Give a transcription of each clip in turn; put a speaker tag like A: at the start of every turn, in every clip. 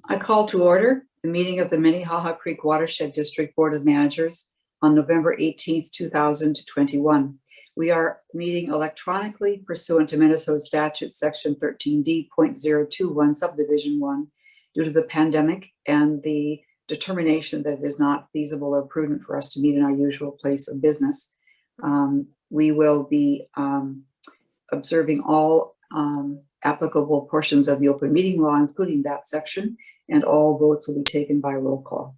A: I call to order the meeting of the Minnehaha Creek Watershed District Board of Managers on November 18th, 2021. We are meeting electronically pursuant to Minnesota Statute Section 13D.021 Subdivision 1 due to the pandemic and the determination that it is not feasible or prudent for us to meet in our usual place of business. We will be observing all applicable portions of the open meeting law, including that section, and all votes will be taken by roll call.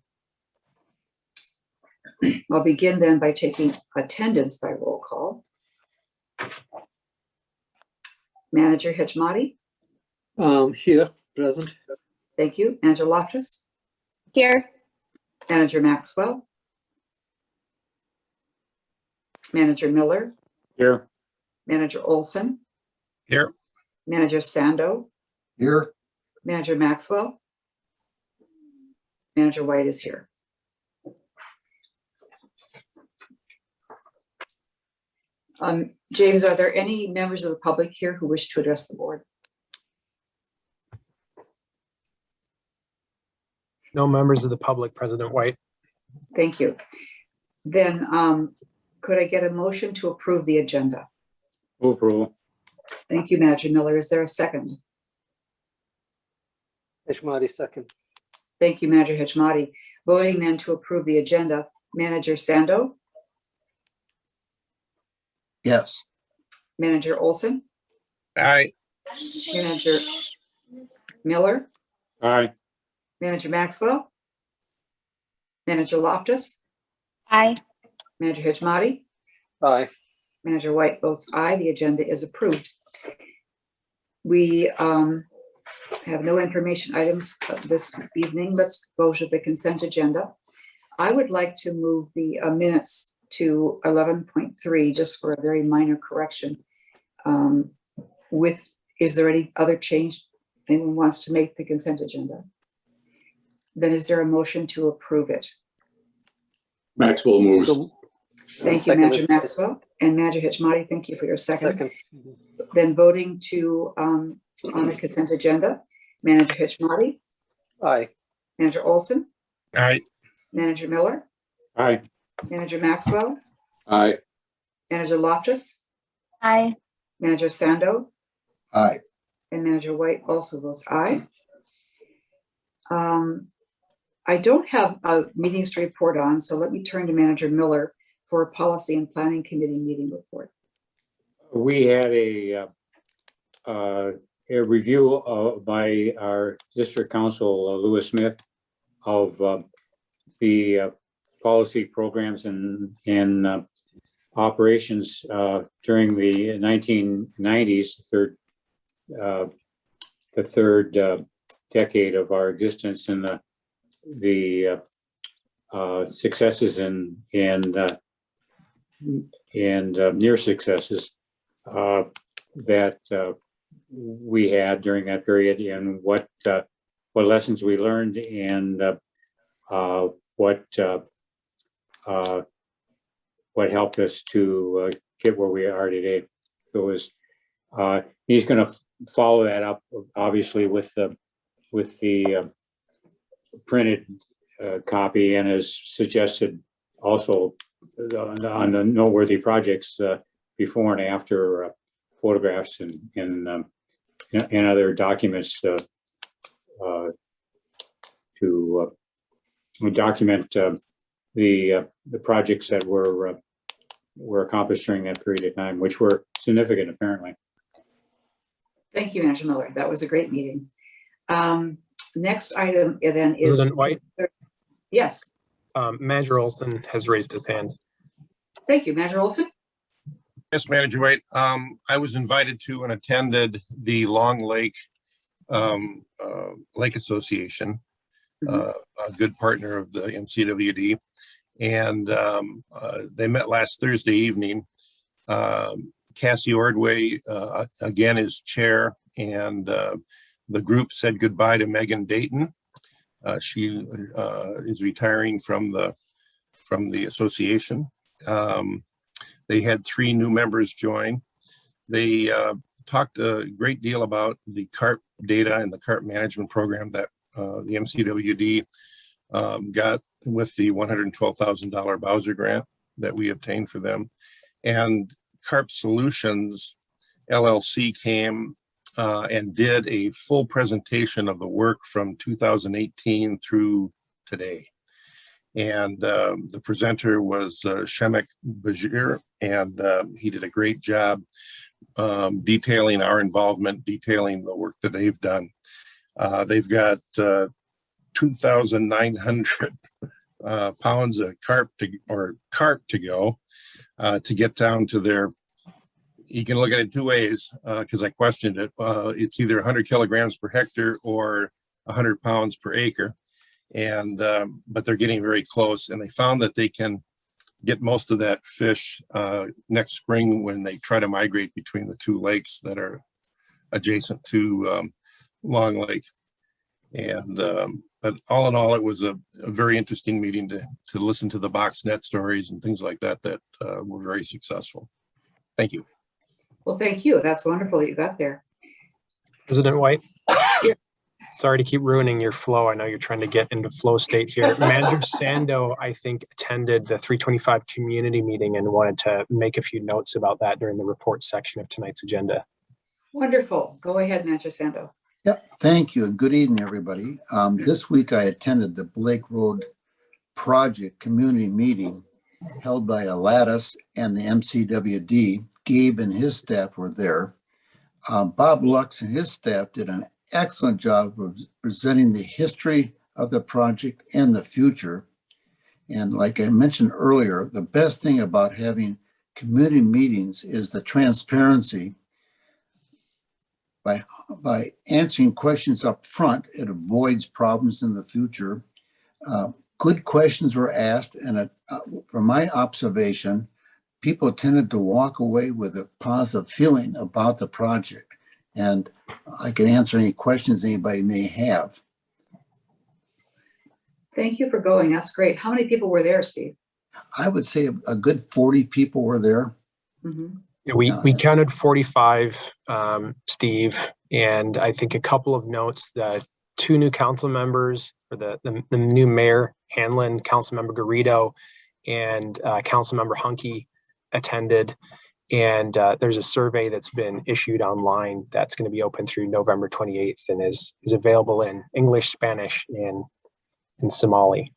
A: I'll begin then by taking attendance by roll call. Manager Hechmati?
B: Here, present.
A: Thank you. Manager Loftus?
C: Here.
A: Manager Maxwell? Manager Miller?
D: Here.
A: Manager Olson?
D: Here.
A: Manager Sando?
E: Here.
A: Manager Maxwell? Manager White is here. James, are there any members of the public here who wish to address the board?
F: No members of the public, President White.
A: Thank you. Then could I get a motion to approve the agenda?
D: Move approval.
A: Thank you, Manager Miller. Is there a second?
B: Hechmati, second.
A: Thank you, Manager Hechmati. Voting then to approve the agenda, Manager Sando?
E: Yes.
A: Manager Olson?
D: Aye.
A: Manager Miller?
D: Aye.
A: Manager Maxwell? Manager Loftus?
C: Aye.
A: Manager Hechmati?
B: Aye.
A: Manager White votes aye. The agenda is approved. We have no information items this evening. Let's go to the consent agenda. I would like to move the minutes to 11.3 just for a very minor correction. Is there any other change anyone wants to make the consent agenda? Then is there a motion to approve it?
E: Maxwell moves.
A: Thank you,
B: Second.
A: Manager Maxwell. And Manager Hechmati, thank you for your second.
B: Second.
A: Then voting to on the consent agenda, Manager Hechmati,
B: Aye.
A: Manager Olson,
D: Aye.
A: Manager Miller,
D: Aye.
A: Manager Maxwell,
E: Aye.
A: Manager Loftus,
C: Aye.
A: Manager Sando,
E: Aye.
A: and Manager White also votes aye. I don't have meetings to report on, so let me turn to Manager Miller for a Policy and Planning Committee meeting report.
D: We had a review by our district council, Lewis Smith, of the policy programs and operations during the 1990s, the third decade of our existence, and the successes and near successes that we had during that period, and what lessons we learned, and what helped us to get where we are today. So it was he's going to follow that up, obviously, with the printed copy, and has suggested also on the noteworthy projects before and after photographs and other documents to document the projects that were accomplished during that period of time, which were significant, apparently.
A: Thank you, Manager Miller. That was a great meeting. Next item then is
F: President White?
A: Yes.
F: Manager Olson has raised his hand.
A: Thank you, Manager Olson.
G: Yes, Manager White. I was invited to and attended the Long Lake Lake Association, a good partner of the MCWD, and they met last Thursday evening. Cassie Ordway, again, is chair, and the group said goodbye to Megan Dayton. She is retiring from the association. They had 3 new members join. They talked a great deal about the CARP data and the CARP management program that the MCWD got with the $112,000 Bowser grant that we obtained for them. And CARP Solutions LLC came and did a full presentation of the work from 2018 through today. And the presenter was Shemek Bajir, and he did a great job detailing our involvement, detailing the work that they've done. They've got 2,900 pounds of carp to go to get down to their. You can look at it two ways because I questioned it. It's either 100 kilograms per hectare or 100 pounds per acre. And but they're getting very close, and they found that they can get most of that fish next spring when they try to migrate between the two lakes that are adjacent to Long Lake. And but all in all, it was a very interesting meeting to listen to the box net stories and things like that were very successful. Thank you.
A: Well, thank you. That's wonderful that you got there.
F: President White.
A: Yeah.
F: Sorry to keep ruining your flow. I know you're trying to get into flow state here. Manager Sando, I think, attended the 325 community meeting and wanted to make a few notes about that during the report section of tonight's agenda.
A: Wonderful. Go ahead, Manager Sando.
H: Yep, thank you and good evening, everybody. This week I attended the Blake Road Project community meeting held by Alatis and the MCWD. Gabe and his staff were there. Bob Lux and his staff did an excellent job of presenting the history of the project and the future. And like I mentioned earlier, the best thing about having community meetings is the transparency. By answering questions up front, it avoids problems in the future. Good questions were asked, and from my observation, people tended to walk away with a positive feeling about the project. And I can answer any questions anybody may have.
A: Thank you for going. That's great. How many people were there, Steve?
H: I would say a good 40 people were there.
A: Mm-hmm.
F: Yeah, we counted 45, Steve, and I think a couple of notes that 2 new council members, or the new mayor, Hanlon, Councilmember Garrido, and Councilmember Hunke attended. And there's a survey that's been issued online that's going to be open through November 28th and is available in English, Spanish, and Somali.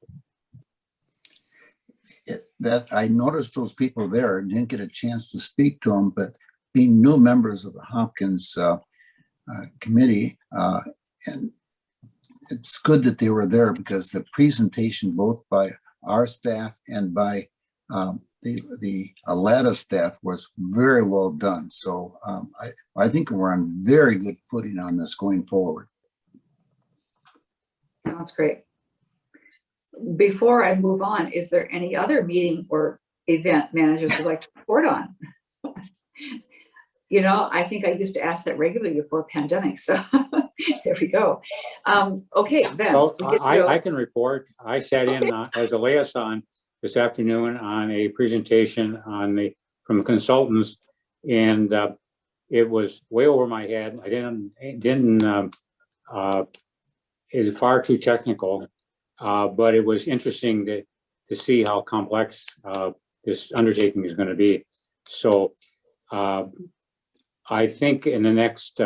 H: That I noticed those people there and didn't get a chance to speak to them, but being new members of the Hopkins committee, and it's good that they were there because the presentation, both by our staff and by the Alata staff, was very well done. So I think we're on very good footing on this going forward.
A: Sounds great. Before I move on, is there any other meeting or event managers would like to report on? You know, I think I used to ask that regularly before pandemic, so there we go. Okay, then.
D: Well, I can report. I sat in as a liaison this afternoon on a presentation from consultants, and it was way over my head. I didn't it's far too technical. But it was interesting to see how complex this undertaking is going to be. So I think in the next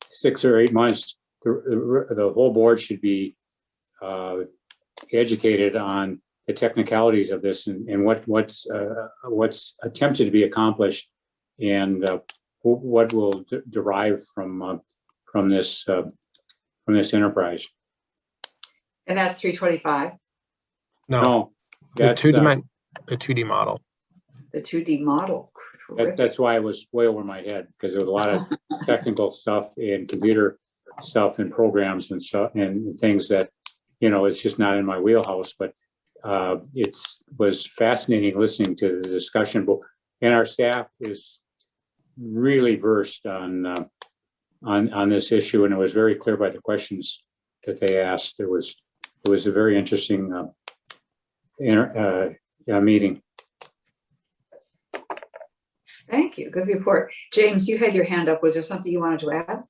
D: 6 or 8 months, the whole board should be educated on the technicalities of this and what's attempted to be accomplished, and what will derive from this enterprise.
A: And that's 325.
F: No,
D: that's
F: the 2D model.
A: The 2D model.
D: That's why it was way over my head, because there was a lot of technical stuff and computer stuff and programs and stuff and things that, you know, it's just not in my wheelhouse. But it was fascinating listening to the discussion. And our staff is really versed on this issue, and it was very clear by the questions that they asked. It was a very interesting meeting.
A: Thank you. Good report. James, you had your hand up. Was there something you wanted to add?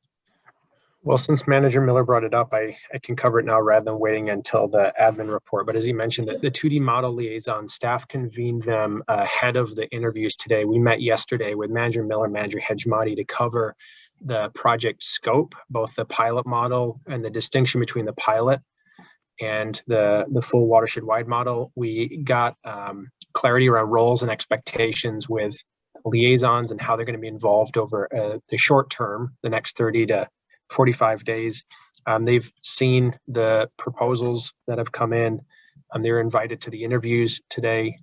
F: Well, since Manager Miller brought it up, I can cover it now rather than waiting until the admin report. But as he mentioned, the 2D model liaison staff convened them ahead of the interviews today. We met yesterday with Manager Miller, Manager Hejmati to cover the project scope, both the pilot model and the distinction between the pilot and the full watershed-wide model. We got clarity around roles and expectations with liaisons and how they're going to be involved over the short term, the next 30 to 45 days. They've seen the proposals that have come in. They're invited to the interviews today,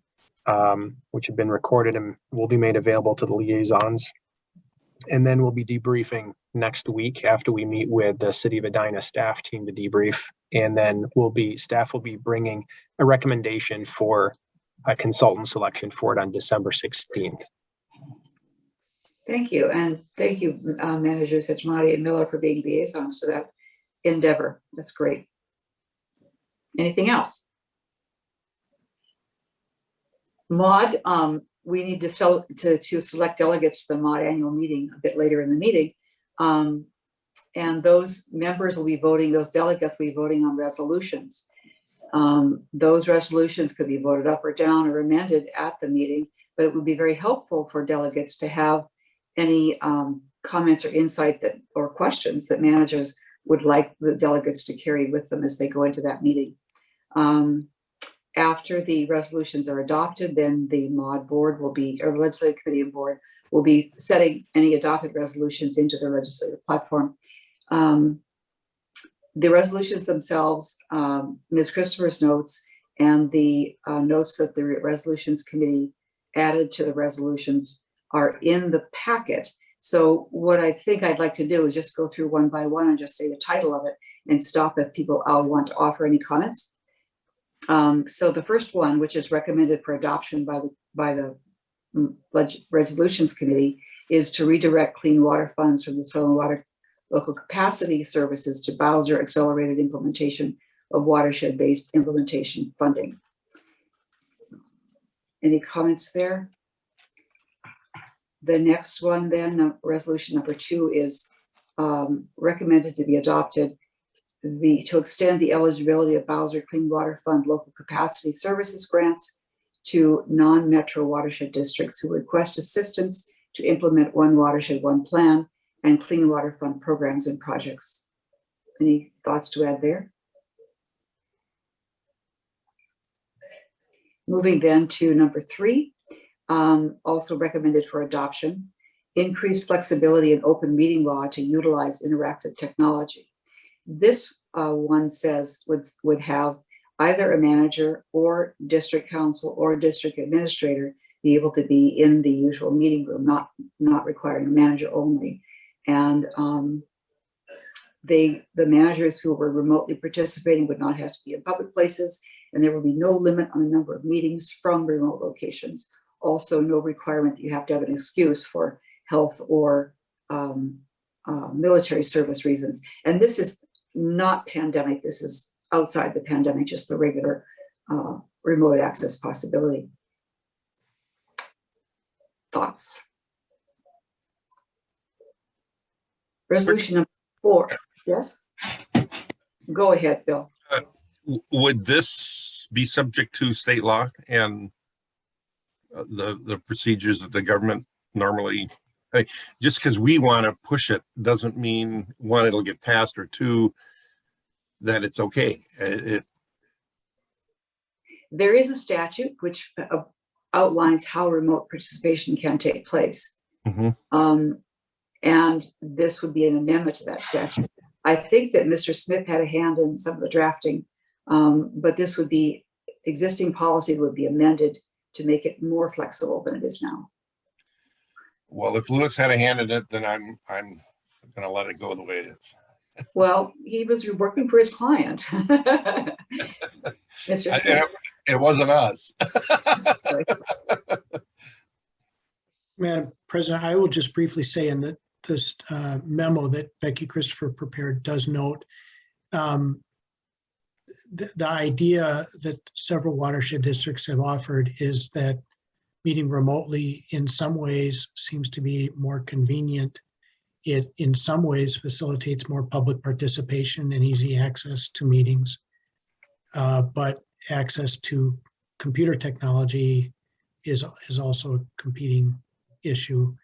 F: which have been recorded and will be made available to the liaisons. And then we'll be debriefing next week after we meet with the City of Edina staff team to debrief. And then staff will be bringing a recommendation for a consultant selection for it on December 16th.
A: Thank you. And thank you, Managers Hejmati and Miller, for being liaisons to that endeavor. That's great. Anything else? MAUD, we need to select delegates to the MAUD annual meeting a bit later in the meeting. And those members will be voting, those delegates will be voting on resolutions. Those resolutions could be voted up or down or amended at the meeting, but it would be very helpful for delegates to have any comments or insight or questions that managers would like the delegates to carry with them as they go into that meeting. After the resolutions are adopted, then the MAUD board will be, or legislative committee and board will be setting any adopted resolutions into the legislative platform. The resolutions themselves, Ms. Christopher's notes and the notes that the resolutions committee added to the resolutions are in the packet. So what I think I'd like to do is just go through one by one and just say the title of it and stop if people want to offer any comments. So the first one, which is recommended for adoption by the resolutions committee, is to redirect clean water funds from the soil and water local capacity services to Bowser accelerated implementation of watershed-based implementation funding. Any comments there? The next one then, resolution number 2, is recommended to be adopted to extend the eligibility of Bowser Clean Water Fund local capacity services grants to non-metro watershed districts who request assistance to implement One Watershed, One Plan and Clean Water Fund programs and projects. Any thoughts to add there? Moving then to number 3, also recommended for adoption, increased flexibility in open meeting law to utilize interactive technology. This one says would have either a manager or district council or district administrator be able to be in the usual meeting room, not requiring a manager only. And the managers who were remotely participating would not have to be in public places, and there will be no limit on the number of meetings from remote locations. Also, no requirement that you have to have an excuse for health or military service reasons. And this is not pandemic. This is outside the pandemic, just the regular remote access possibility. Thoughts? Resolution number 4. Yes? Go ahead, Bill.
G: Would this be subject to state law and the procedures that the government normally, just because we want to push it doesn't mean, 1, it'll get passed, or 2, that it's okay.
A: There is a statute which outlines how remote participation can take place. Mm-hmm. And this would be an amendment to that statute. I think that Mr. Smith had a hand in some of the drafting, but this would be, existing policy would be amended to make it more flexible than it is now.
G: Well, if Lewis had a hand in it, then I'm going to let it go the way it is.
A: Well, he was working for his client. Mr. Smith.
G: It wasn't us.
I: Madam President, I will just briefly say in this memo that Becky Christopher prepared does note the idea that several watershed districts have offered is that meeting remotely in some ways seems to be more convenient It in some ways facilitates more public participation and easy access to meetings. But access to computer technology is also a competing issue.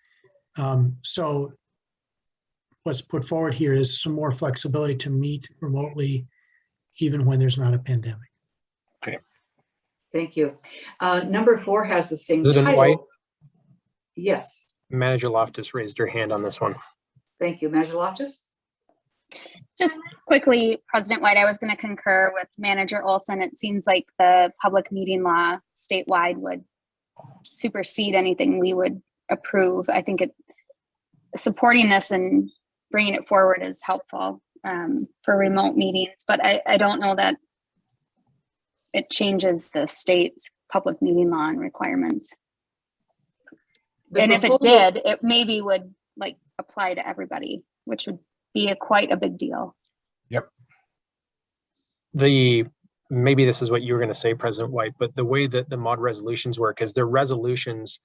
I: So what's put forward here is some more flexibility to meet remotely, even when there's not a pandemic.
A: Thank you. Number 4 has the same
F: President White?
A: title. Yes,
F: Manager Loftus raised her hand on this one.
A: thank you. Manager Loftus?
C: Just quickly, President White, I was going to concur with Manager Olson. It seems like the public meeting law statewide would supersede anything we would approve. I think supporting this and bringing it forward is helpful for remote meetings, but I don't know that it changes the state's public meeting law and requirements. And if it did, it maybe would like apply to everybody, which would be quite a big deal.
F: Yep. Maybe this is what you were going to say, President White, but the way that the mod resolutions work is they're resolutions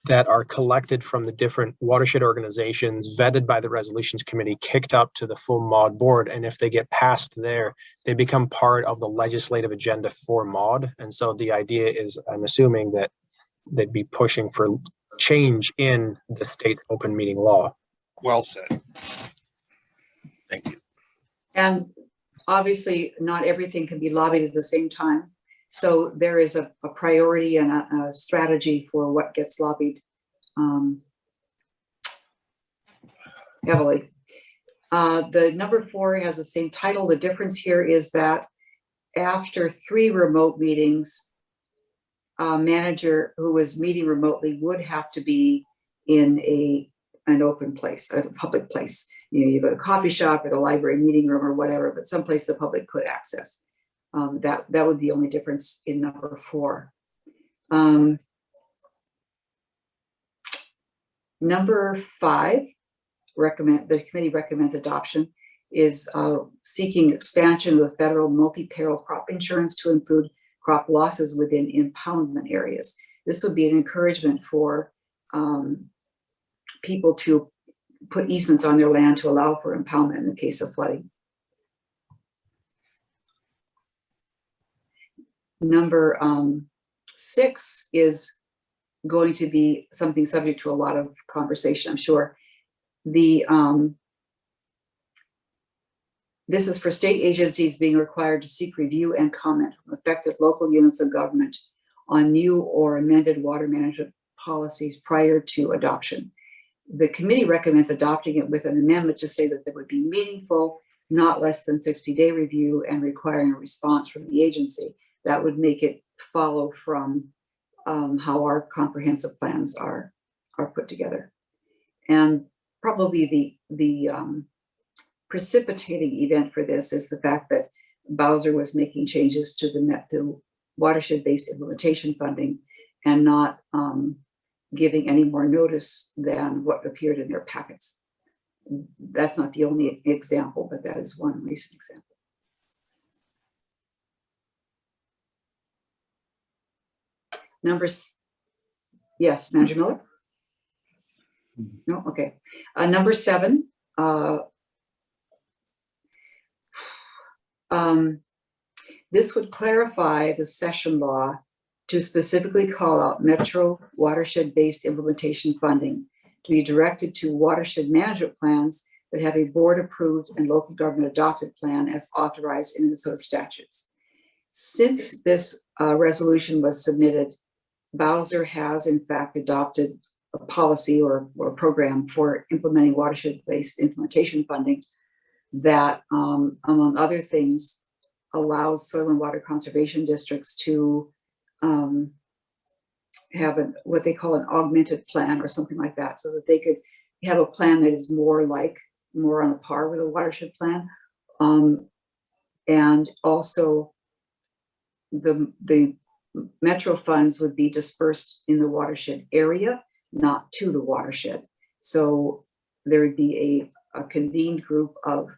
F: that are collected from the different watershed organizations, vetted by the resolutions committee, kicked up to the full mod board. And if they get passed there, they become part of the legislative agenda for mod. And so the idea is, I'm assuming that they'd be pushing for change in the state's open meeting law.
G: Well said. Thank you.
A: And obviously, not everything can be lobbied at the same time. So there is a priority and a strategy for what gets lobbied heavily. The number 4 has the same title. The difference here is that after 3 remote meetings, a manager who is meeting remotely would have to be in an open place, a public place. You know, you go to a coffee shop, at a library, meeting room, or whatever, but someplace the public could access. That would be the only difference in number 4. Number 5, the committee recommends adoption, is seeking expansion of the federal multi-peril crop insurance to include crop losses within impoundment areas. This would be an encouragement for people to put easements on their land to allow for impoundment in the case of flooding. Number 6 is going to be something subject to a lot of conversation, I'm sure. This is for state agencies being required to seek review and comment from affected local units of government on new or amended water management policies prior to adoption. The committee recommends adopting it with an amendment to say that there would be meaningful, not less than 60-day review and requiring a response from the agency. That would make it follow from how our comprehensive plans are put together. And probably the precipitating event for this is the fact that Bowser was making changes to the watershed-based implementation funding and not giving any more notice than what appeared in their packets. That's not the only example, but that is one recent example. Numbers, yes, Manager Miller? No, okay. Number 7, this would clarify the session law to specifically call out Metro watershed-based implementation funding to be directed to watershed management plans that have a board-approved and local government adopted plan as authorized in Minnesota statutes. Since this resolution was submitted, Bowser has in fact adopted a policy or program for implementing watershed-based implementation funding that, among other things, allows soil and water conservation districts to have what they call an augmented plan or something like that, so that they could have a plan that is more on a par with a watershed plan. And also the Metro funds would be dispersed in the watershed area, not to the watershed. So there would be a convened group of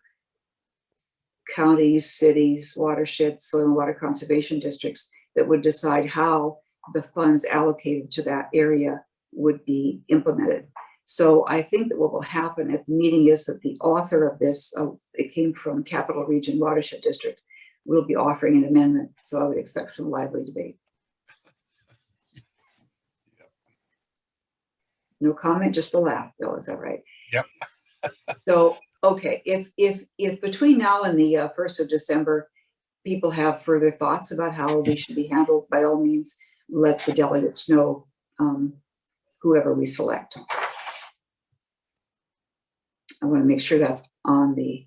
A: counties, cities, watersheds, soil and water conservation districts that would decide how the funds allocated to that area would be implemented. So I think that what will happen at the meeting is that the author of this, it came from Capital Region Watershed District, will be offering an amendment. So I would expect some lively debate. No comment, just a laugh, Bill, is that right?
G: Yep.
A: So, okay, if between now and the 1st of December, people have further thoughts about how they should be handled, by all means, let the delegates know, whoever we select. I want to make sure that's on the,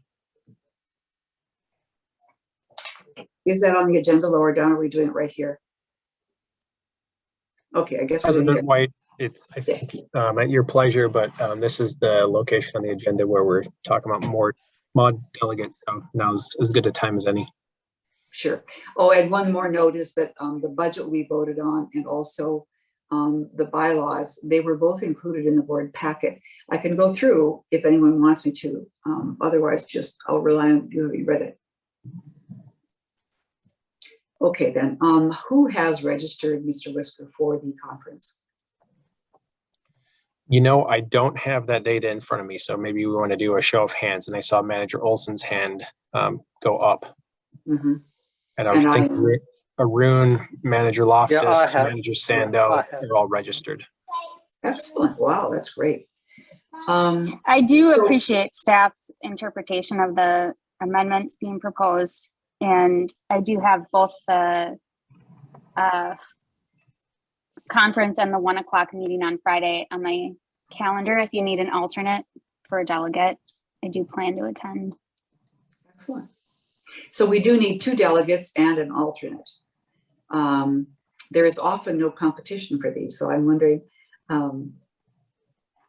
A: is that on the agenda lower down? Or are we doing it right here? Okay, I guess we're doing
F: President
A: it.
F: White, it's, I think, at your pleasure, but this is the location on the agenda where we're talking about more mod delegates. So now's as good a time as any.
A: Sure. Oh, and one more note is that the budget we voted on and also the bylaws, they were both included in the board packet. I can go through if anyone wants me to. Otherwise, just I'll rely on you if you read it. Okay, then. Who has registered Mr. Whisker for the conference?
F: You know, I don't have that data in front of me, so maybe we want to do a show of hands. And I saw Manager Olson's hand go up.
A: Mm-hmm.
F: And I think Arun, Manager Loftus,
B: Yeah,
F: Manager Sando are all registered.
A: Excellent. Wow, that's great.
C: I do appreciate staff's interpretation of the amendments being proposed. And I do have both the conference and the 1 o'clock meeting on Friday on my calendar. If you need an alternate for a delegate, I do plan to attend.
A: Excellent. So we do need 2 delegates and an alternate. There is often no competition for these. So I'm wondering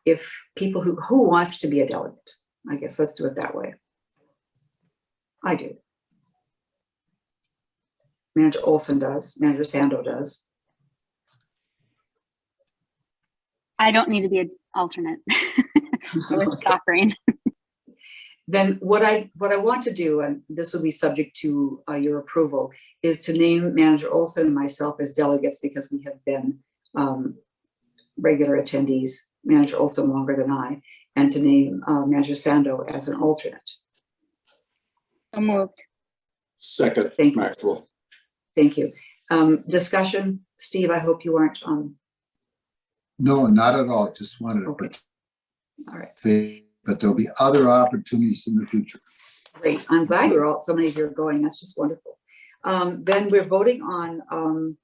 A: if people who wants to be a delegate, I guess let's do it that way. I do. Manager Olson does, Manager Sando does.
C: I don't need to be an alternate. I was just offering.
A: Then what I want to do, and this will be subject to your approval, is to name Manager Olson and myself as delegates because we have been regular attendees, Manager Olson longer than I, and to name Manager Sando as an alternate.
C: So moved.
E: Second,
A: Thank you.
E: Maxwell.
A: Thank you. Discussion, Steve, I hope you aren't on.
H: No, not at all. Just wanted to
A: Okay. All right.
H: participate, but there'll be other opportunities in the future.
A: Great. I'm glad so many of you are going. That's just wonderful. Then we're voting on.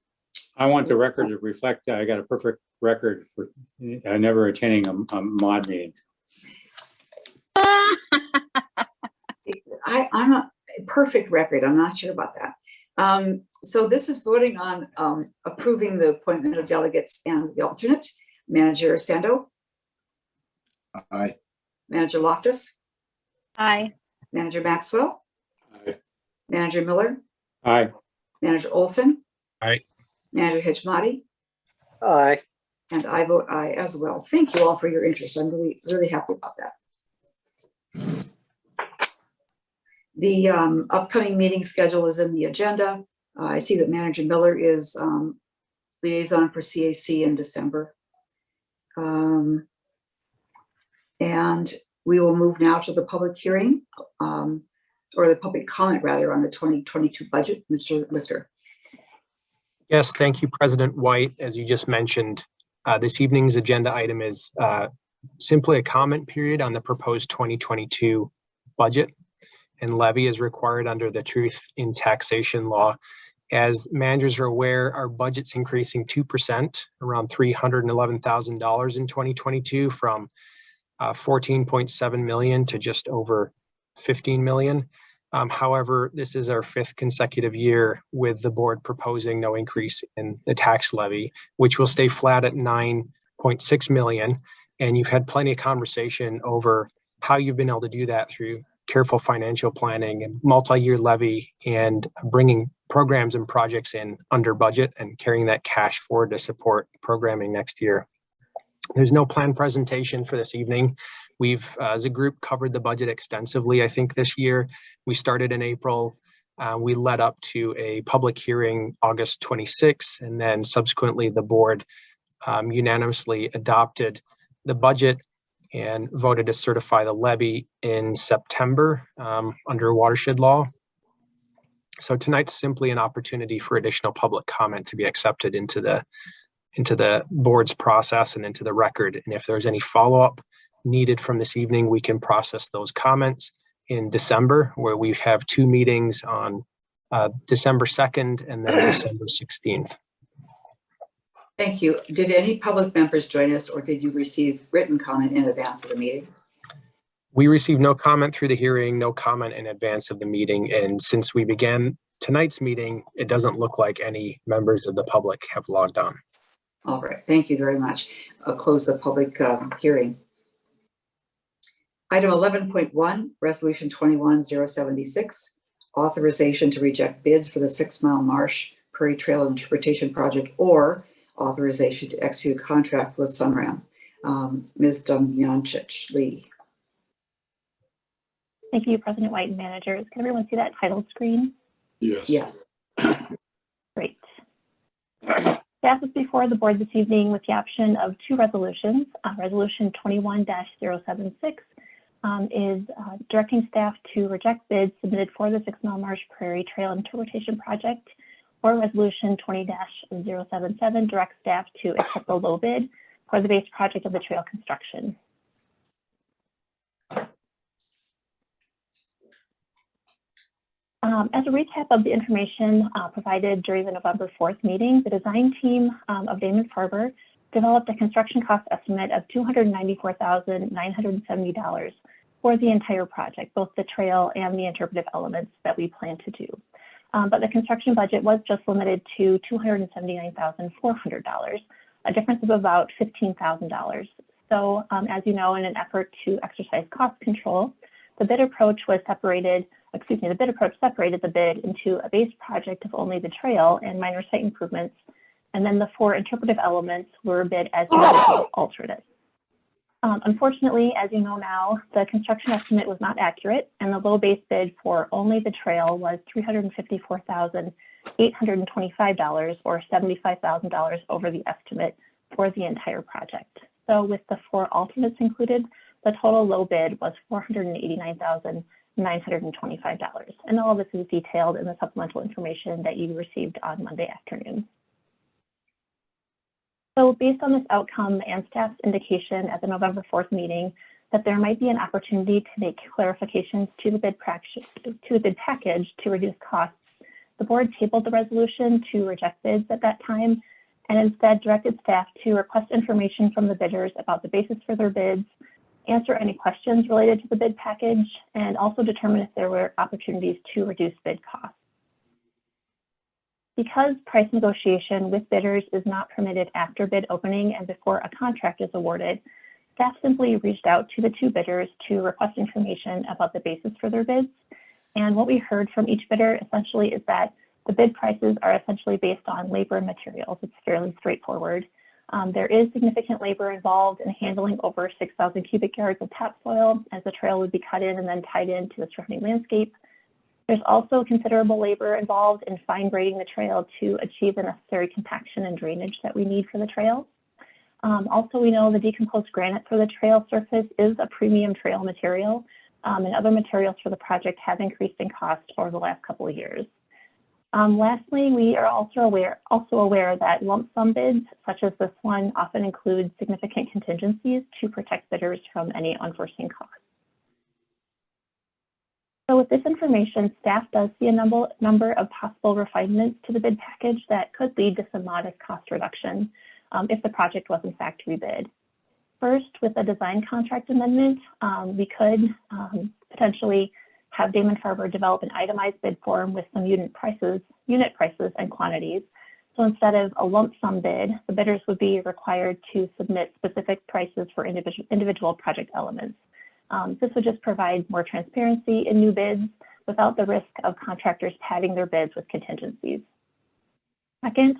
D: I want the record to reflect, I got a perfect record for never attending a mod meeting.
A: I'm a perfect record. I'm not sure about that. So this is voting on approving the appointment of delegates and the alternate. Manager Sando.
H: Aye.
A: Manager Loftus.
C: Aye.
A: Manager Maxwell.
E: Aye.
A: Manager Miller.
D: Aye.
A: Manager Olson.
G: Aye.
A: Manager Hitchmati.
B: Aye.
A: And I vote aye as well. Thank you all for your interest. I'm really, really happy about that. The upcoming meeting schedule is in the agenda. I see that Manager Miller is liaison for CAC in December. And we will move now to the public hearing, or the public comment rather, on the 2022 budget. Mr. Whisker.
F: Yes, thank you, President White. As you just mentioned, this evening's agenda item is simply a comment period on the proposed 2022 budget and levy as required under the Truth in Taxation law. As managers are aware, our budget's increasing 2%, around $311,000 in 2022 from 14.7 million to just over 15 million. However, this is our 5th consecutive year with the board proposing no increase in the tax levy, which will stay flat at 9.6 million. And you've had plenty of conversation over how you've been able to do that through careful financial planning and multi-year levy and bringing programs and projects in under budget and carrying that cash forward to support programming next year. There's no planned presentation for this evening. We've, as a group, covered the budget extensively, I think, this year. We started in April. We led up to a public hearing August 26th, and then subsequently the board unanimously adopted the budget and voted to certify the levy in September under watershed law. So tonight's simply an opportunity for additional public comment to be accepted into the board's process and into the record. And if there's any follow-up needed from this evening, we can process those comments in December, where we have 2 meetings on December 2nd and then December 16th.
A: Thank you. Did any public members join us, or did you receive written comment in advance of the meeting?
F: We received no comment through the hearing, no comment in advance of the meeting. And since we began tonight's meeting, it doesn't look like any members of the public have logged on.
A: All right, thank you very much. I'll close the public hearing. Item 11.1, Resolution 21-076, authorization to reject bids for the 6 Mile Marsh Prairie Trail Interpretation Project, or authorization to execute a contract with Sunram. Ms. Dumyanchich Lee.
J: Thank you, President White and managers. Can everyone see that title screen?
E: Yes.
A: Yes.
J: Great. Staff is before the board this evening with the option of 2 resolutions. Resolution 21-076 is directing staff to reject bids submitted for the 6 Mile Marsh Prairie Trail Interpretation Project, or Resolution 20-077 directs staff to accept the low bid for the base project of the trail construction. As a recap of the information provided during the November 4th meeting, the design team of Damon Farber developed a construction cost estimate of $294,970 for the entire project, both the trail and the interpretive elements that we plan to do. But the construction budget was just limited to $279,400, a difference of about $15,000. So as you know, in an effort to exercise cost control, the bid approach separated the bid into a base project of only the trail and minor site improvements, and then the 4 interpretive elements were bid as alternates. Unfortunately, as you know now, the construction estimate was not accurate, and the low base bid for only the trail was $354,825, or $75,000 over the estimate for the entire project. So with the 4 alternates included, the total low bid was $489,925. And all of this is detailed in the supplemental information that you received on Monday afternoon. So based on this outcome and staff's indication at the November 4th meeting that there might be an opportunity to make clarifications to the bid package to reduce costs, the board tabled the resolution to reject bids at that time, and instead directed staff to request information from the bidders about the basis for their bids, answer any questions related to the bid package, and also determine if there were opportunities to reduce bid costs. Because price negotiation with bidders is not permitted after bid opening and before a contract is awarded, staff simply reached out to the 2 bidders to request information about the basis for their bids. And what we heard from each bidder essentially is that the bid prices are essentially based on labor and materials. It's fairly straightforward. There is significant labor involved in handling over 6,000 cubic yards of topsoil, as the trail would be cut in and then tied into the surrounding landscape. There's also considerable labor involved in fine grading the trail to achieve the necessary compaction and drainage that we need for the trail. Also, we know the decomposed granite for the trail surface is a premium trail material, and other materials for the project have increased in cost over the last couple of years. Lastly, we are also aware that lump sum bids, such as this one, often include significant contingencies to protect bidders from any unforeseen costs. So with this information, staff does see a number of possible refinements to the bid package that could lead to some modest cost reduction if the project was in fact rebid. First, with a design contract amendment, we could potentially have Damon Farber develop an itemized bid form with some unit prices and quantities. So instead of a lump sum bid, the bidders would be required to submit specific prices for individual project elements. This would just provide more transparency in new bids without the risk of contractors padding their bids with contingencies. Second,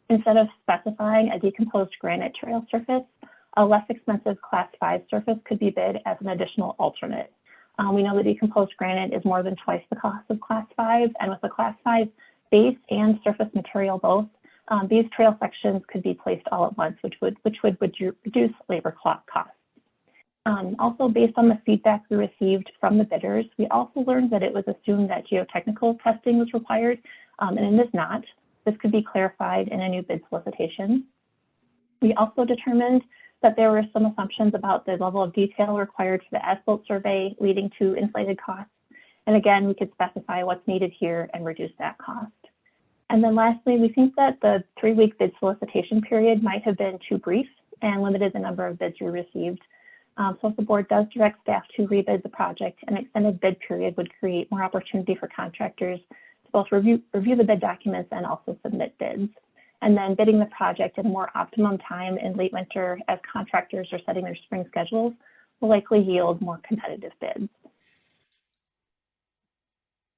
J: instead of specifying a decomposed granite trail surface, a less expensive Class 5 surface could be bid as an additional alternate. We know that decomposed granite is more than twice the cost of Class 5, and with the Class 5 base and surface material both, these trail sections could be placed all at once, which would reduce labor costs. Also, based on the feedback we received from the bidders, we also learned that it was assumed that geotechnical testing was required, and it is not. This could be clarified in a new bid solicitation. We also determined that there were some assumptions about the level of detail required for the as-built survey, leading to inflated costs. And again, we could specify what's needed here and reduce that cost. And then lastly, we think that the 3-week bid solicitation period might have been too brief and limited the number of bids we received. So if the board does direct staff to rebid the project, an extended bid period would create more opportunity for contractors to both review the bid documents and also submit bids. And then bidding the project at a more optimum time in late winter as contractors are setting their spring schedules will likely yield more competitive bids.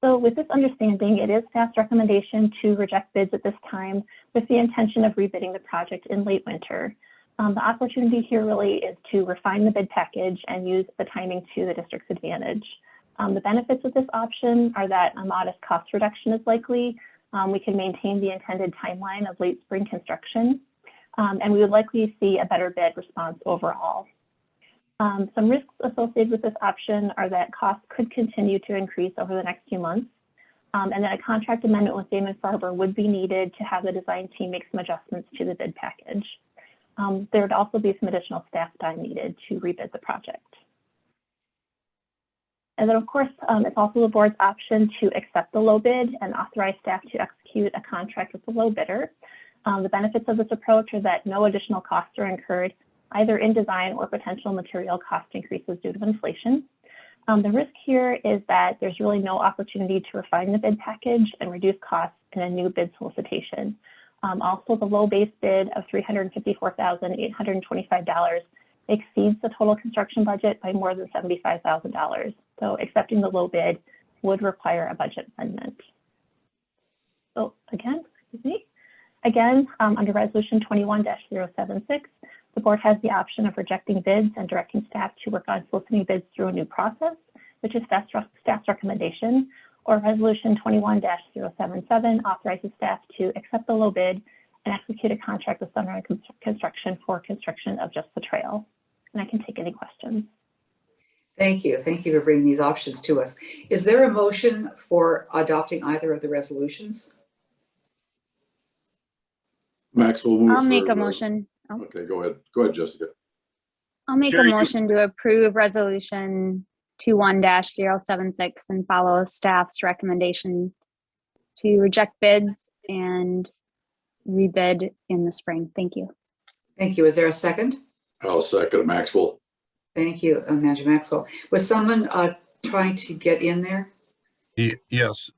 J: So with this understanding, it is staff's recommendation to reject bids at this time with the intention of rebidding the project in late winter. The opportunity here really is to refine the bid package and use the timing to the district's advantage. The benefits of this option are that a modest cost reduction is likely. We can maintain the intended timeline of late spring construction, and we would likely see a better bid response overall. Some risks associated with this option are that costs could continue to increase over the next few months, and that a contract amendment with Damon Farber would be needed to have the design team make some adjustments to the bid package. There would also be some additional staff time needed to rebid the project. And then of course, it's also the board's option to accept the low bid and authorize staff to execute a contract with the low bidder. The benefits of this approach are that no additional costs are incurred, either in design or potential material cost increases due to inflation. The risk here is that there's really no opportunity to refine the bid package and reduce costs in a new bid solicitation. Also, the low base bid of $354,825 exceeds the total construction budget by more than $75,000. So accepting the low bid would require a budget amendment. So again, under Resolution 21-076, the board has the option of rejecting bids and directing staff to work on soliciting bids through a new process, which is staff's recommendation, or Resolution 21-077 authorizes staff to accept the low bid and execute a contract with Sunrise Construction for construction of just the trail. And I can take any questions.
A: Thank you. Thank you for bringing these options to us. Is there a motion for adopting either of the resolutions?
E: Maxwell moves.
C: I'll make a motion. Oh.
E: Okay, go ahead. Go ahead, Jessica.
C: I'll make a motion to approve Resolution 21-076 and follow staff's recommendation to reject bids and rebid in the spring. Thank you.
A: Thank you. Is there a second?
E: I'll second Maxwell.
A: Thank you, Manager Maxwell. Was someone trying to get in there?
G: Yes.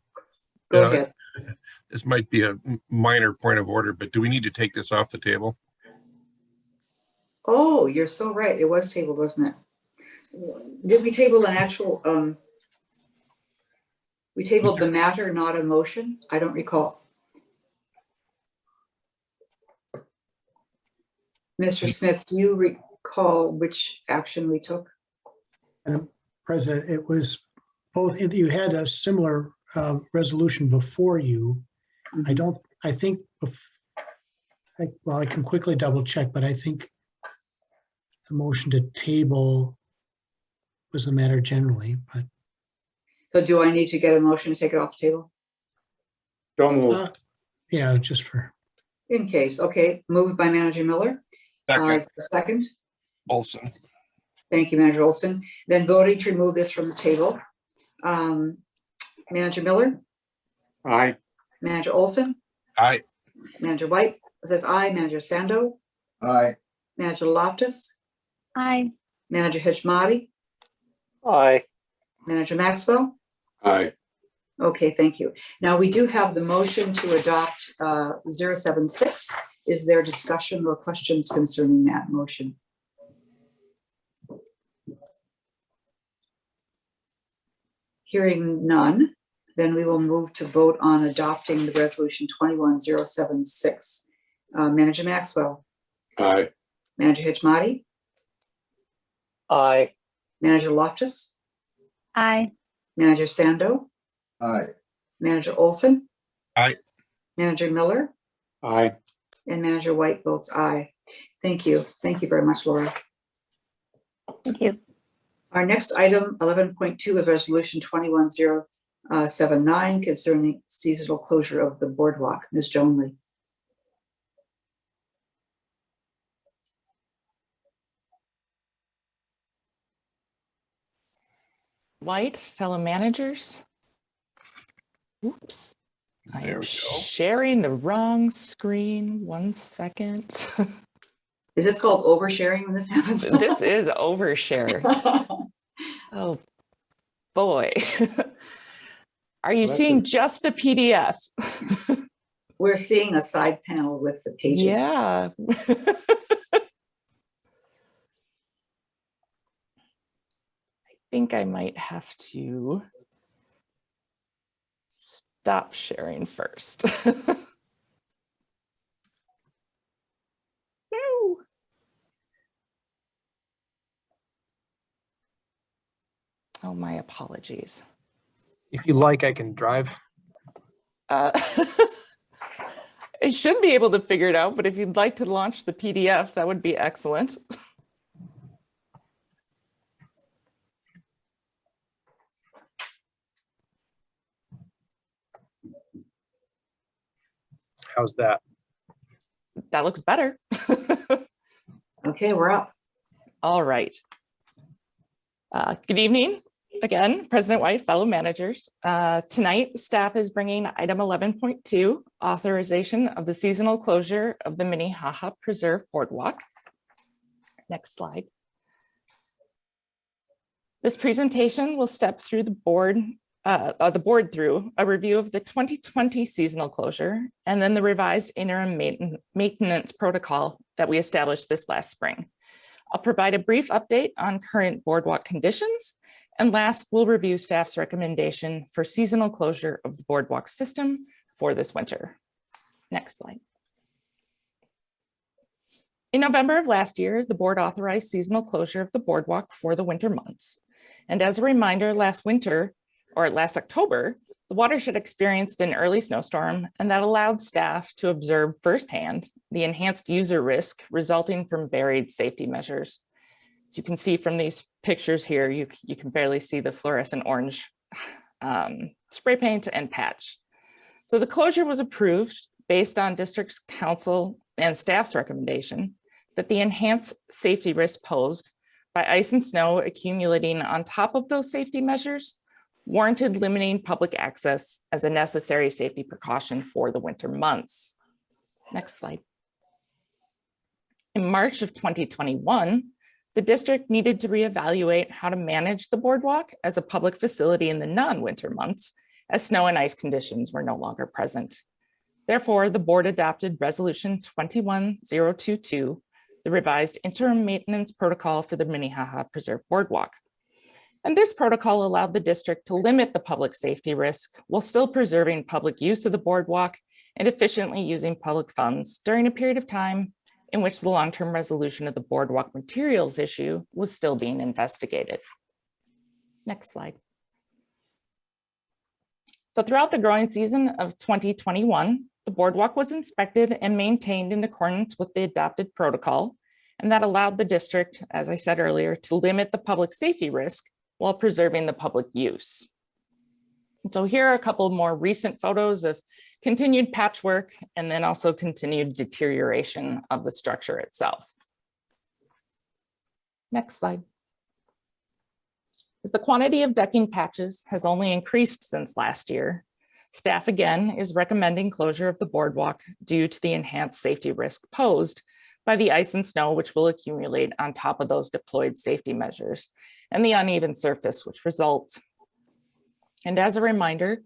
A: Go ahead.
G: This might be a minor point of order, but do we need to take this off the table?
A: Oh, you're so right. It was tabled, wasn't it? Did we table an actual, we tabled the matter, not a motion? I don't recall. Mr. Smith, do you recall which action we took?
I: Madam President, it was both, you had a similar resolution before you.
A: Mm-hmm.
I: I think, well, I can quickly double check, but I think the motion to table was the matter generally, but.
A: So do I need to get a motion to take it off the table?
D: Don't move.
I: Yeah, just for.
A: In case, okay, moved by Manager Miller. Is there a second?
G: Olson.
A: Thank you, Manager Olson. Then voting to remove this from the table. Manager Miller?
D: Aye.
A: Manager Olson?
G: Aye.
A: Manager White says aye. Manager Sando?
H: Aye.
A: Manager Loftus?
C: Aye.
A: Manager Hishmati?
B: Aye.
A: Manager Maxwell?
E: Aye.
A: Okay, thank you. Now we do have the motion to adopt 076. Is there discussion or questions concerning that motion? Hearing none, then we will move to vote on adopting the resolution 21076. Manager Maxwell?
E: Aye.
A: Manager Hishmati?
B: Aye.
A: Manager Loftus?
C: Aye.
A: Manager Sando?
H: Aye.
A: Manager Olson?
G: Aye.
A: Manager Miller?
D: Aye.
A: And Manager White votes aye. Thank you. Thank you very much, Laura.
J: Thank you.
A: Our next item, 11.2, is Resolution 21079 concerning seasonal closure of the boardwalk. Ms. Jonley.
K: White, fellow managers. Oops. I
G: There
K: am
G: we go.
K: sharing the wrong screen. 1 second.
A: Is this called oversharing when this happens?
K: This is overshare. Oh boy. Are you
D: Well, that's
K: seeing just a PDF?
A: We're seeing a side panel with the pages.
K: Yeah. I think I might have to stop sharing first. No. Oh, my apologies.
F: If you like, I can drive.
K: I should be able to figure it out, but if you'd like to launch the PDF, that would be excellent.
F: How's that?
K: That looks better.
A: Okay, we're up.
K: All right. Good evening. Again, President White, fellow managers. Tonight, staff is bringing item 11.2, authorization of the seasonal closure of the Minnehaha Preserve Boardwalk. Next slide. This presentation will step through the board through a review of the 2020 seasonal closure and then the revised interim maintenance protocol that we established this last spring. I'll provide a brief update on current boardwalk conditions, and last, we'll review staff's recommendation for seasonal closure of the boardwalk system for this winter. Next slide. In November of last year, the board authorized seasonal closure of the boardwalk for the winter months. And as a reminder, last October, the watershed experienced an early snowstorm, and that allowed staff to observe firsthand the enhanced user risk resulting from buried safety measures. As you can see from these pictures here, you can barely see the fluorescent orange spray paint and patch. So the closure was approved based on district's council and staff's recommendation that the enhanced safety risk posed by ice and snow accumulating on top of those safety measures warranted limiting public access as a necessary safety precaution for the winter months. Next slide. In March of 2021, the district needed to reevaluate how to manage the boardwalk as a public facility in the non-winter months, as snow and ice conditions were no longer present. Therefore, the board adopted Resolution 21022, the revised interim maintenance protocol for the Minnehaha Preserve Boardwalk. And this protocol allowed the district to limit the public safety risk while still preserving public use of the boardwalk and efficiently using public funds during a period of time in which the long-term resolution of the boardwalk materials issue was still being investigated. Next slide. So throughout the growing season of 2021, the boardwalk was inspected and maintained in accordance with the adopted protocol, and that allowed the district, as I said earlier, to limit the public safety risk while preserving the public use. So here are a couple of more recent photos of continued patchwork and then also continued deterioration of the structure itself. Next slide. As the quantity of decking patches has only increased since last year, staff again is recommending closure of the boardwalk due to the enhanced safety risk posed by the ice and snow, which will accumulate on top of those deployed safety measures, and the uneven surface which results. And as a reminder,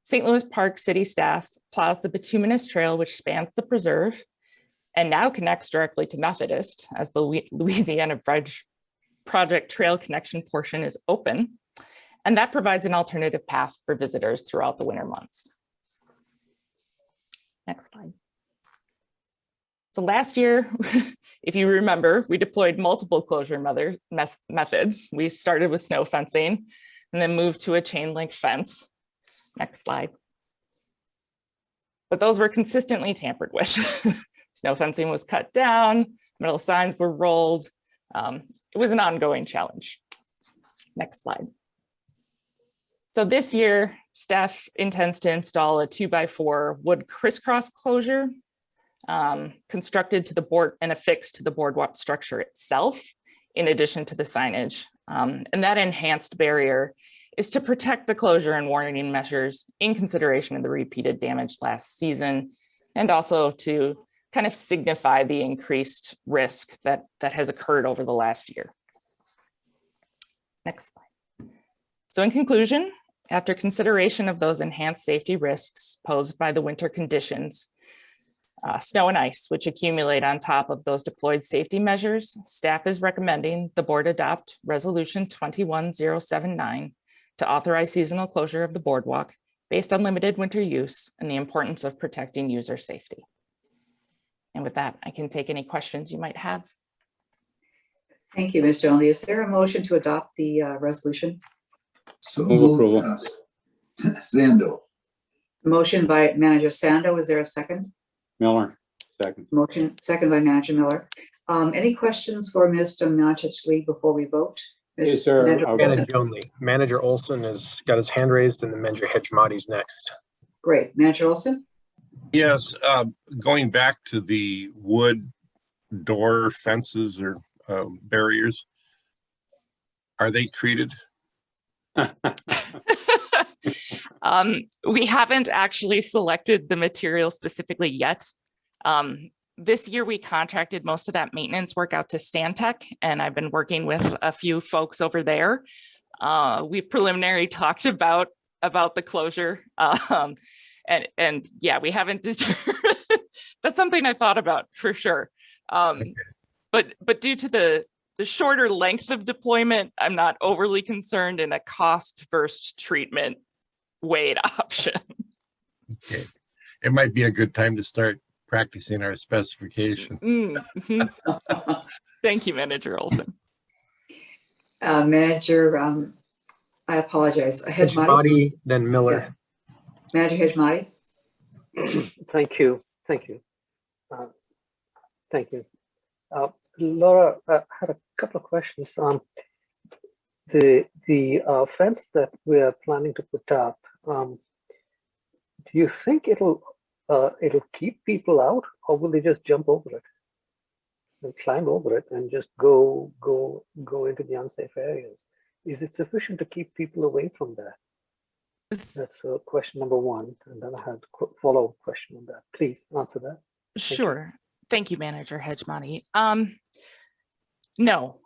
K: St. Louis Park City staff plows the bituminous trail which spans the preserve and now connects directly to Methodist as the Louisiana Bridge Project trail connection portion is open. And that provides an alternative path for visitors throughout the winter months. Next slide. So last year, if you remember, we deployed multiple closure methods. We started with snow fencing and then moved to a chain link fence. Next slide. But those were consistently tampered with. Snow fencing was cut down, metal signs were rolled, It was an ongoing challenge. Next slide. So this year, staff intends to install a 2x4 wood crisscross closure constructed to the board and affixed to the boardwalk structure itself, in addition to the signage. And that enhanced barrier is to protect the closure and warning measures in consideration of the repeated damage last season, and also to kind of signify the increased risk that has occurred over the last year. Next slide. So in conclusion, after consideration of those enhanced safety risks posed by the winter conditions, snow and ice, which accumulate on top of those deployed safety measures, staff is recommending the board adopt Resolution 21079 to authorize seasonal closure of the boardwalk based on limited winter use and the importance of protecting user safety. And with that, I can take any questions you might have.
A: Thank you, Ms. Jones. Is there a motion to adopt the resolution?
H: So
D: Move
H: moved,
D: approval.
H: Zando.
A: Motion by Manager Sando. Is there a second?
D: Miller, second.
A: Motion second by Manager Miller. Any questions for Ms. Donacic before we vote? Ms.
D: Is there
A: Manager
D: a-
A: Olson?
F: Manager Olson has got his hand raised, and then Manager Hedgemati's next.
A: Great. Manager Olson?
G: Yes, going back to the wood door fences or barriers, are they treated?
K: We haven't actually selected the material specifically yet. This year we contracted most of that maintenance work out to Stantec, and I've been working with a few folks over there. We've preliminary talked about the closure, and yeah, we haven't determined. That's something I thought about for sure. But due to the shorter length of deployment, I'm not overly concerned in a cost versus treatment weighed option.
G: Okay, it might be a good time to start practicing our specifications.
K: Thank you, Manager Olson.
A: Manager, I apologize. Hedgemati?
F: Hedgemati, then Miller.
A: Manager Hedgemati?
B: Thank you. Thank you. Thank you. Laura, I had a couple of questions. The fence that we are planning to put up, do you think it'll keep people out, or will they just jump over it and climb over it and just go into the unsafe areas? Is it sufficient to keep people away from that? That's question number one, and then I had a follow-up question on that. Please answer that.
K: Sure. Thank you, Manager Hedgemati. No,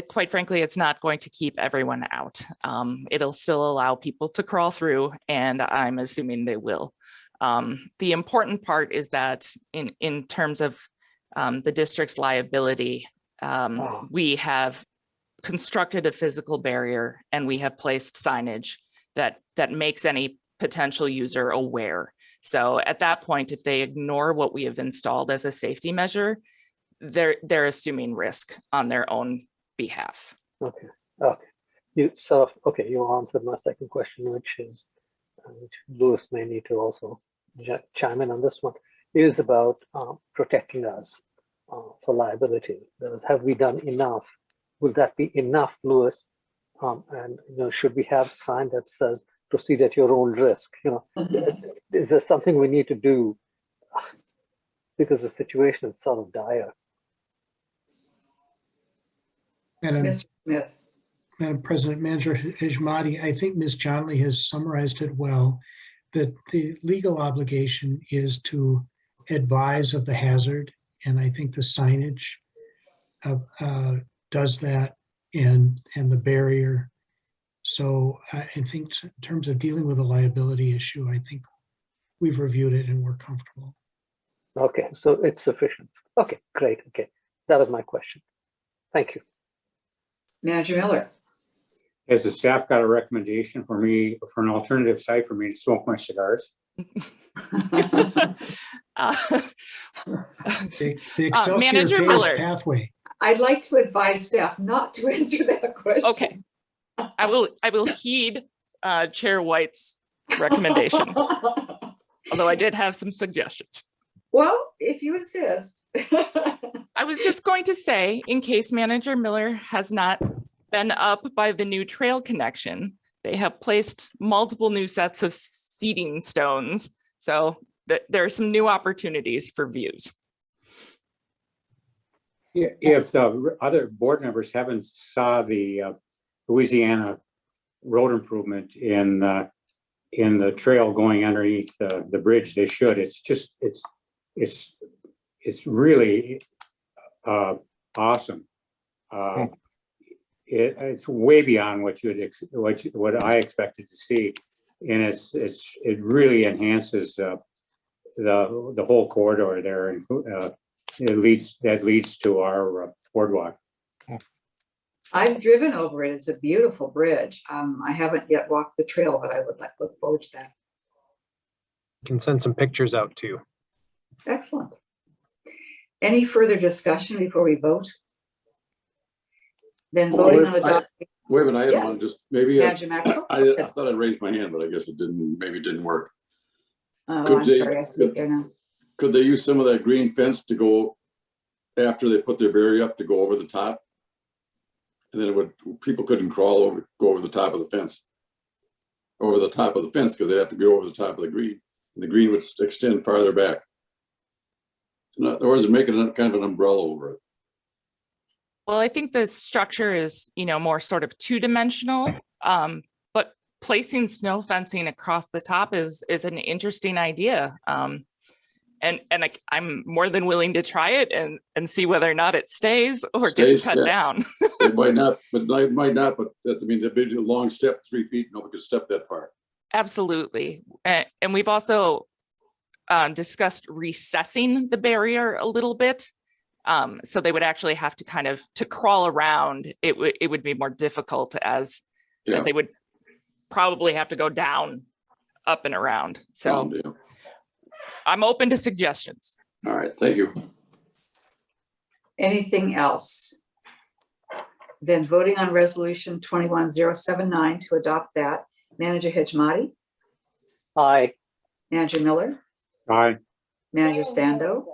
K: quite frankly, it's not going to keep everyone out. It'll still allow people to crawl through, and I'm assuming they will. The important part is that in terms of the district's liability, we have constructed a physical barrier, and we have placed signage that makes any potential user aware. So at that point, if they ignore what we have installed as a safety measure, they're assuming risk on their own behalf.
B: Okay. You answered my second question, which is, which Louis may need to also chime in on this one, is about protecting us for liability. That is, have we done enough? Will that be enough, Louis? And should we have a sign that says proceed at your own risk? Is there something we need to do because the situation is sort of dire?
A: Mr. Smith?
I: Madam President, Manager Hedgemati, I think Ms. Johnley has summarized it well, that the legal obligation is to advise of the hazard, and I think the signage does that, and the barrier. So I think in terms of dealing with a liability issue, I think we've reviewed it and we're comfortable.
B: Okay, so it's sufficient. Okay, great. Okay, that was my question. Thank you.
A: Manager Miller?
D: Has the staff got a recommendation for me for an alternative site for me to smoke my cigars?
I: The Excelsior
K: Manager
I: Village
K: Miller.
I: pathway.
A: I'd like to advise staff not to answer that question.
K: Okay, I will heed Chair White's recommendation, although I did have some suggestions.
A: Well, if you insist.
K: I was just going to say, in case Manager Miller has not been up by the new trail connection, they have placed multiple new sets of seating stones. So there are some new opportunities for views.
D: If the other board members haven't saw the Louisiana road improvement in the trail going underneath the bridge, they should. It's really awesome. It's way beyond what I expected to see, and it really enhances the whole corridor there, and that leads to our boardwalk.
A: I've driven over it. It's a beautiful bridge. I haven't yet walked the trail, but I would look forward to that.
F: Can send some pictures out too.
A: Excellent. Any further discussion before we vote? Then voting on the document.
E: Wait a minute, I had
A: Yes.
E: one, just maybe,
A: Manager Maxwell?
E: I thought I'd raised my hand, but I guess it didn't, maybe it didn't work.
A: Oh,
E: Could
A: I'm
E: they-
A: sorry, I see it there now.
E: Could they use some of that green fence to go, after they put their barrier up, to go over the top? And then people couldn't go over the top of the fence. Over the top of the fence, because they'd have to go over the top of the green. And the green would extend farther back. In other words, making kind of an umbrella over it.
K: Well, I think the structure is, more sort of two-dimensional, but placing snow fencing across the top is an interesting idea. And I'm more than willing to try it and see whether or not it stays or gets cut down.
E: It might not, but I mean, it'd be a long step, 3 feet, nobody could step that far.
K: Absolutely. And we've also discussed recessing the barrier a little bit. So they would actually have to to crawl around. It would be more difficult as they would probably have to go down, up and around. So I'm open to suggestions.
E: All right, thank you.
A: Anything else? Then voting on resolution 21079 to adopt that. Manager Hijmati,
B: Aye.
A: Manager Miller,
D: Aye.
A: Manager Stando,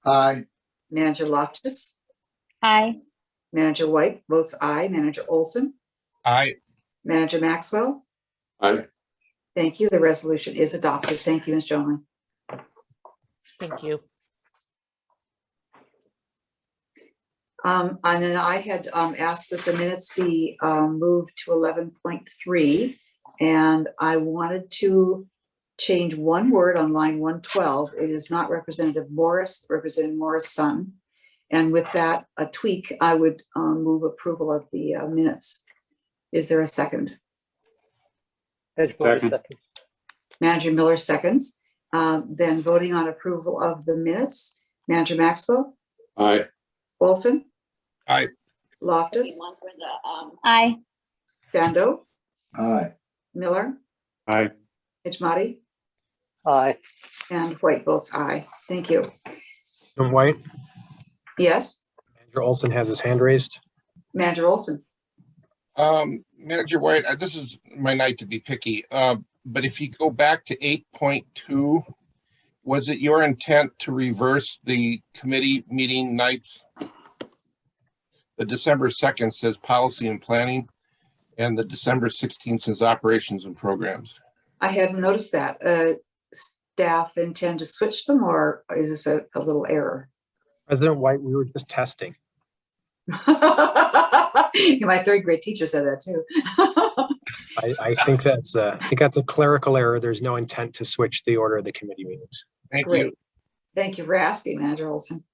H: Aye.
A: Manager Loftus,
C: Aye.
A: Manager White votes aye. Manager Olson,
G: Aye.
A: Manager Maxwell.
E: Aye.
A: Thank you. The resolution is adopted. Thank you, Ms. Jolin.
K: Thank you.
A: And then I had asked that the minutes be moved to 11.3, and I wanted to change one word on line 112. It is not Representative Morris, Representative Morris' son. And with that, a tweak, I would move approval of the minutes. Is there a second?
D: Second.
A: Manager Miller seconds. Then voting on approval of the minutes. Manager Maxwell,
E: Aye.
A: Olson,
G: Aye.
A: Loftus,
C: Aye.
A: Stando,
H: Aye.
A: Miller,
D: Aye.
A: Hijmati,
B: Aye.
A: and White votes aye. Thank you.
F: And White,
A: Yes,
F: Manager Olson has his hand raised.
A: Manager Olson.
G: Manager White, this is my night to be picky. But if you go back to 8.2, was it your intent to reverse the committee meeting nights? The December 2nd says policy and planning, and the December 16th says operations and programs.
A: I hadn't noticed that. Staff intend to switch them, or is this a little error?
F: President White, we were just testing.
A: My third grade teacher said that too.
F: I think that's a clerical error. There's no intent to switch the order of the committee meetings.
G: Thank
A: Great.
G: you.
A: Thank you for asking, Manager Olson.